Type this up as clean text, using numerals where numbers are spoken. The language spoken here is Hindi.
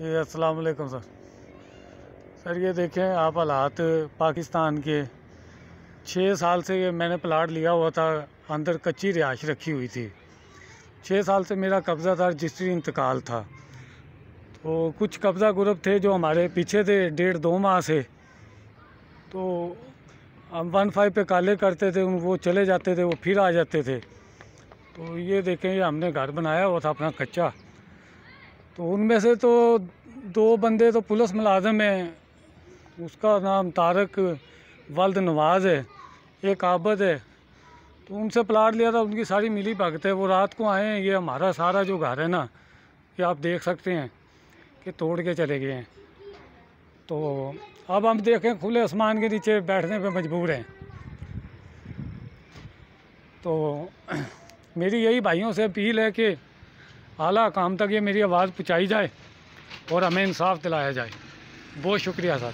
जी अस्सलाम वालेकुम सर। ये देखें आप हालात पाकिस्तान के। 6 साल से ये मैंने प्लाट लिया हुआ था, अंदर कच्ची रिहाइश रखी हुई थी। 6 साल से मेरा कब्ज़ा था, रजिस्ट्री इंतकाल था। तो कुछ कब्ज़ा गुरब थे जो हमारे पीछे थे 1.5-2 माह से। तो हम 1-5 पे काले करते थे, वो चले जाते थे, वो फिर आ जाते थे। तो ये देखें, ये हमने घर बनाया हुआ था अपना कच्चा। तो उनमें से तो 2 बंदे तो पुलिस मुलाजिम हैं, उसका नाम तारक वल्द नवाज़ है, एक आबद है। तो उनसे प्लाट लिया था, उनकी सारी मिली भगत है। वो रात को आए हैं, ये हमारा सारा जो घर है ना, ये आप देख सकते हैं कि तोड़ के चले गए हैं। तो अब हम देखें खुले आसमान के नीचे बैठने पे मजबूर हैं। तो मेरी यही भाइयों से अपील है कि आला काम तक ये मेरी आवाज़ पहुँचाई जाए और हमें इंसाफ दिलाया जाए। बहुत शुक्रिया सर।